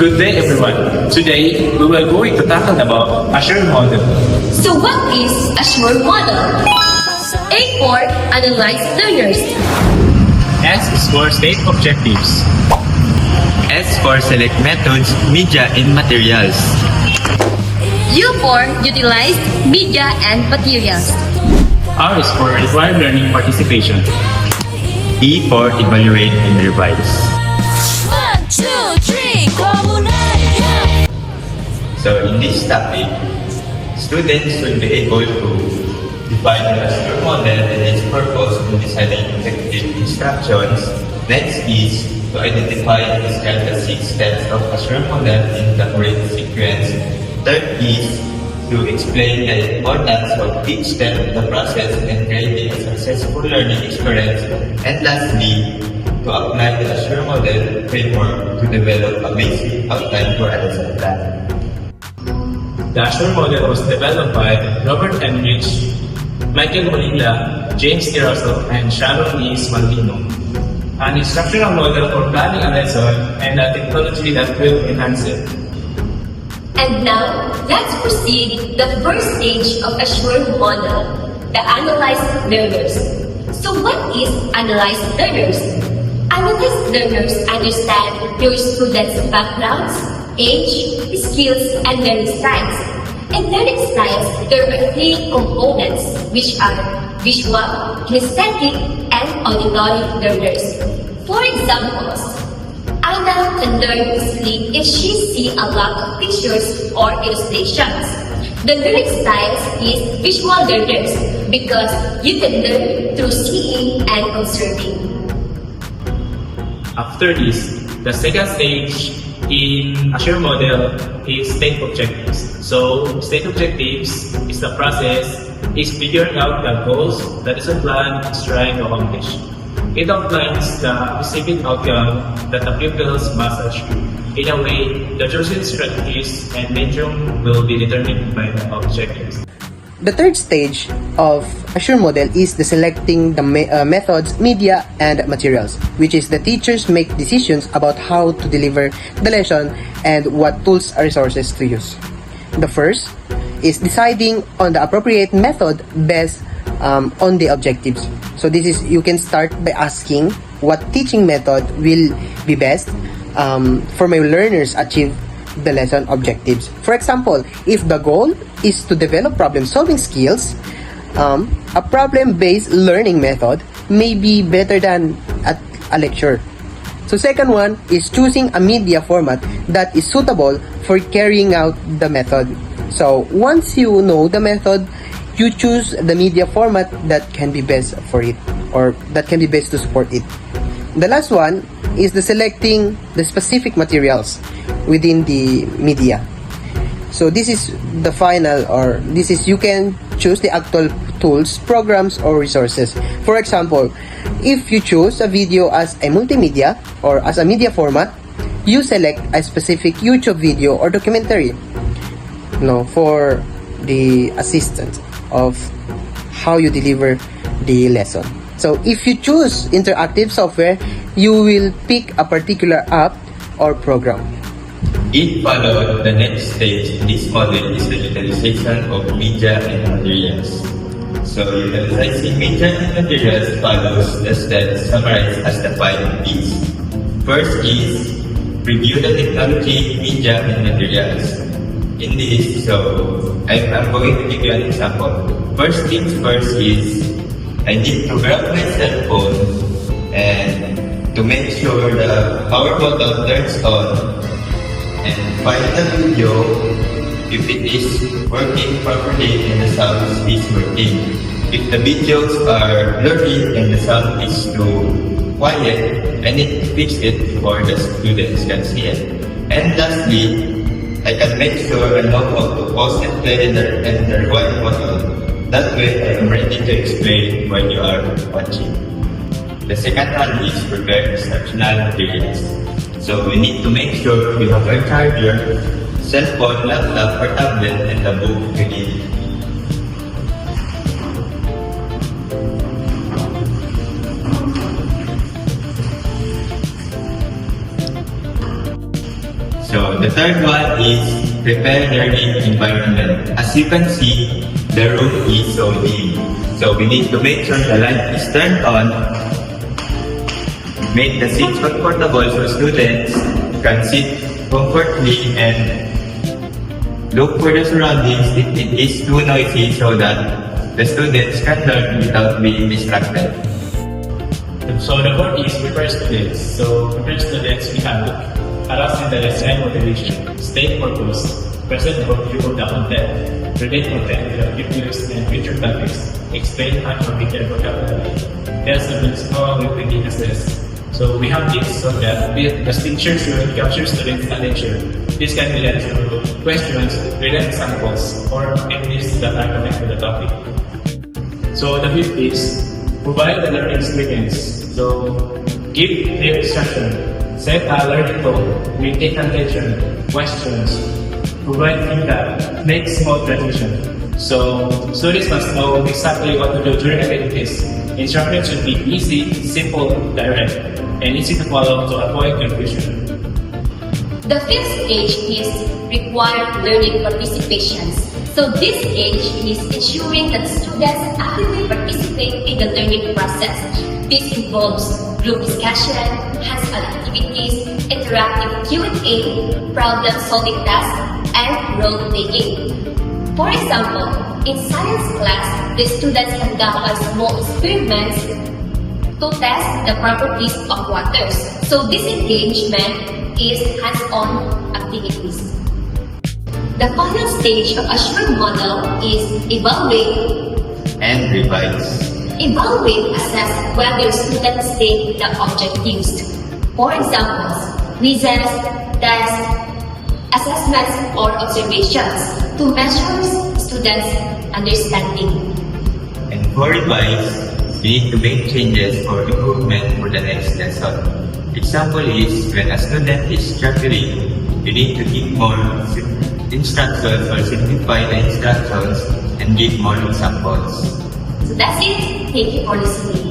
Good day everyone. Today we will going to tackle about Azure model. So what is Azure model? A for analyze learners. S is for state objectives. S for select methods, media, and materials. U for utilize media and materials. R is for required learning participation. E for evaluate and revise. 1, 2, 3, komunalnya. So in this topic, students will be able to define the Azure model and its purpose in deciding effective instructions. Next is to identify and describe the 6 steps of Azure model in the correct sequence. Third is to explain the importance of each step of the process in creating a successful learning experience. And lastly, to apply the Azure model framework to develop a basic outline for a lesson plan. The Azure model was developed by Robert Enrich, Michael Molina, James E. Russell, and Sharon E. Smaldino. An instructional model for planning a lesson and a technology that will enhance it. And now, let's proceed the first stage of Azure model, the analyze learners. So what is analyze learners? Analyze learners understand your students' backgrounds, age, skills, and learning styles. In learning styles, there are 3 components, which are visual, kinesthetic, and auditory learners. For examples, Anna can learn easily if she sees a lot of pictures or illustrations. The learning styles is visual learners because you can learn through seeing and observing. After this, the second stage in Azure model is state objectives. So, state objectives is the process is figuring out the goals that is a plan is trying to accomplish. It outlines the specific outcome that the pupils must achieve. In a way, the chosen strategies and medium will be determined by the objectives. The third stage of Azure model is the selecting the methods, media, and materials, which is the teachers make decisions about how to deliver the lesson and what tools or resources to use. The first is deciding on the appropriate method based on the objectives. So this is, you can start by asking what teaching method will be best for my learners achieve the lesson objectives. For example, if the goal is to develop problem-solving skills, a problem-based learning method may be better than a lecture. So second one is choosing a media format that is suitable for carrying out the method. So once you know the method, you choose the media format that can be best for it, or that can be best to support it. The last one is the selecting the specific materials within the media. So this is the final, or this is, you can choose the actual tools, programs, or resources. For example, if you choose a video as a multimedia or as a media format, you select a specific YouTube video or documentary, for the assistance of how you deliver the lesson. So if you choose interactive software, you will pick a particular app or program. If followed, the next stage in this model is the utilization of media and materials. So utilizing media and materials follows the steps summarized as the following P's. First is review the technology, media, and materials. In this, I'm going to give you an example. First things first is I need to grab my cell phone and to make sure the power button turns on and find the video if it is working properly and the sound is working. If the videos are blurry and the sound is too quiet, I need to fix it before the students can see it. And lastly, I can make sure I know how to pause and play and the rewind button. That way, I am ready to explain when you are watching. The second one is prepare instructional materials. So we need to make sure you have a charger, cell phone, laptop, or tablet, and the book you need. So the third one is prepare learning environment. As you can see, the room is so dim. So we need to make sure the light is turned on. Make the seats comfortable so students can sit comfortably and look for the surroundings if it is too noisy so that the students can learn without being distracted. So the fourth is prepare students. So prepare students, we have arouse interest and motivation, state purpose, present overview of the content, relate content with the previous and future topics, explain and communicate vocabulary, tell students how we begin assess. So we have this so that the teacher should capture students' attention. This can be done through questions, written examples, or activities that are connected to the topic. So the fifth is provide the learning experience. So give clear instruction, set a learning goal, maintain attention, questions, provide feedback, make small transition. So students must know exactly what to do during activities. Instruction should be easy, simple, direct, and easy to follow to avoid confusion. The fifth stage is required learning participations. So this stage is ensuring that students actively participate in the learning process. This involves group discussion, hands-on activities, interactive Q&A, problem-solving tasks, and role-playing. For example, in science class, the students conduct a small experiments to test the properties of waters. So this engagement is hands-on activities. The final stage of Assure model is evaluate. And revise. Evaluate assess whether students state the objectives. For example, quizzes, tests, assessments, or observations to measure students' understanding. And for revise, we need to make changes for improvement for the next lesson. Example is when a student is struggling, you need to give more instructions or simplify the instructions and give more examples. So that's it. Thank you for listening.